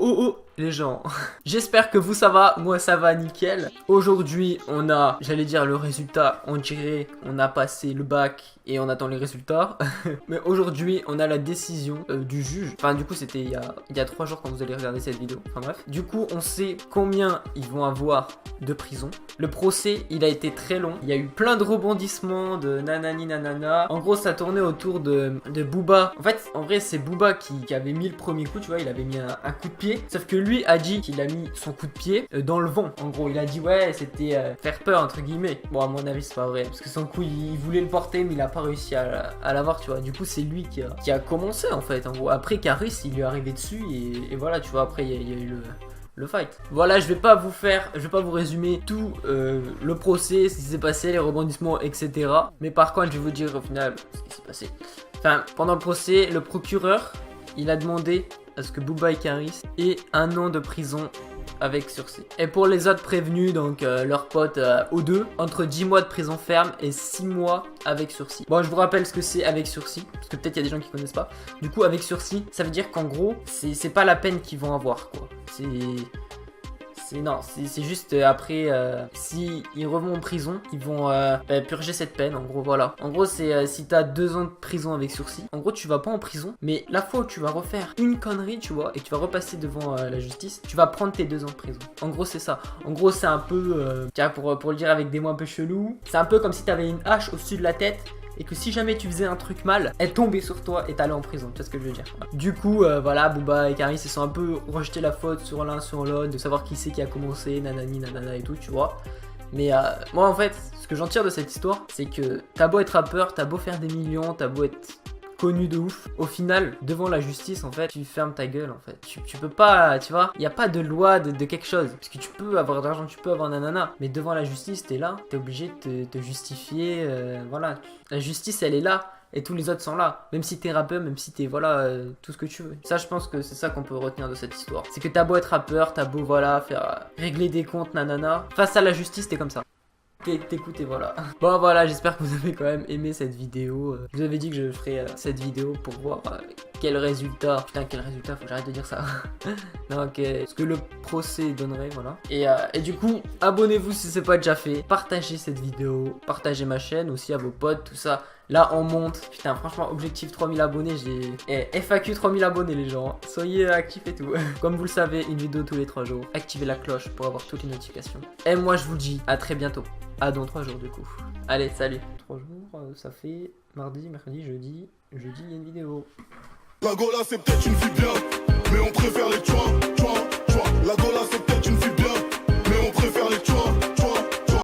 Oh les gens, j'espère que vous ça va, moi ça va nickel. Aujourd'hui on a, j'allais dire le résultat, on dirait on a passé le bac et on attend les résultats. Mais aujourd'hui on a la décision du juge. Enfin du coup c'était il y a 3 jours quand vous allez regarder cette vidéo. Enfin bref. Du coup on sait combien ils vont avoir de prison. Le procès il a été très long. Il y a eu plein de rebondissements, de nanani nanana. En gros ça tournait autour de Booba. En fait en vrai c'est Booba qui avait mis le premier coup, tu vois, il avait mis un coup de pied. Sauf que lui a dit qu'il a mis son coup de pied dans le vent. En gros il a dit ouais c'était faire peur entre guillemets. Bon à mon avis c'est pas vrai. Parce que son coup il voulait le porter mais il a pas réussi à l'avoir, tu vois. Du coup c'est lui qui a commencé en fait. En gros après Caris il lui est arrivé dessus et voilà tu vois. Après il y a eu le fight. Voilà, je vais pas vous résumer tout le procès, ce qui s'est passé, les rebondissements, etc. Mais par contre, je vais vous dire au final ce qui s'est passé. Enfin, pendant le procès, le procureur, il a demandé à ce que Booba et Caris aient 1 an de prison avec sursis. Et pour les autres prévenus, donc leurs potes aux deux, entre 10 mois de prison ferme et 6 mois avec sursis. Bon, je vous rappelle ce que c'est avec sursis, parce que peut-être il y a des gens qui connaissent pas. Du coup, avec sursis, ça veut dire qu'en gros, c'est pas la peine qu'ils vont avoir, quoi. C'est juste après, si ils reviennent en prison, ils vont purger cette peine, en gros, voilà. En gros, c'est si t'as 2 ans de prison avec sursis, en gros, tu vas pas en prison, mais la fois où tu vas refaire une connerie, tu vois, et que tu vas repasser devant la justice, tu vas prendre tes 2 ans de prison. En gros, c'est ça. En gros, c'est un peu, tiens, pour le dire avec des mots un peu chelous, c'est un peu comme si t'avais une hache au-dessus de la tête, et que si jamais tu faisais un truc mal, elle tombait sur toi et t'allais en prison, tu vois ce que je veux dire. Voilà. Du coup, voilà, Booba et Caris ils sont un peu rejeté la faute sur l'un sur l'autre, de savoir qui c'est qui a commencé, nanani nanana et tout, tu vois. Mais moi en fait, ce que j'en tire de cette histoire, c'est que t'as beau être rappeur, t'as beau faire des millions, t'as beau être connu de ouf, au final devant la justice en fait tu fermes ta gueule en fait, tu peux pas, tu vois, il y a pas de loi de quelque chose, parce que tu peux avoir de l'argent, tu peux avoir nanana, mais devant la justice t'es là, t'es obligé de te justifier, voilà, la justice elle est là et tous les autres sont là, même si t'es rappeur, même si t'es voilà, tout ce que tu veux. Ça je pense que c'est ça qu'on peut retenir de cette histoire, c'est que t'as beau être rappeur, t'as beau voilà faire régler des comptes nanana, face à la justice t'es comme ça. T'écoutes et voilà. Bon voilà, j'espère que vous avez quand même aimé cette vidéo. Je vous avais dit que je ferais cette vidéo pour voir quel résultat. Putain, quel résultat, faut que j'arrête de dire ça. Donc, ce que le procès donnerait, voilà. Et du coup, abonnez-vous si c'est pas déjà fait. Partagez cette vidéo, partagez ma chaîne aussi à vos potes, tout ça. Là, on monte. Putain, franchement, objectif 3000 abonnés. J'ai FAQ 3000 abonnés, les gens. Soyez actifs et tout. Comme vous le savez, une vidéo tous les 3 jours. Activez la cloche pour avoir toutes les notifications. Et moi, je vous dis à très bientôt. À dans 3 jours, du coup. Allez, salut. 3 jours, ça fait mardi, mercredi, jeudi. Jeudi, il y a une vidéo. La Gola, c'est peut-être une fille bien, mais on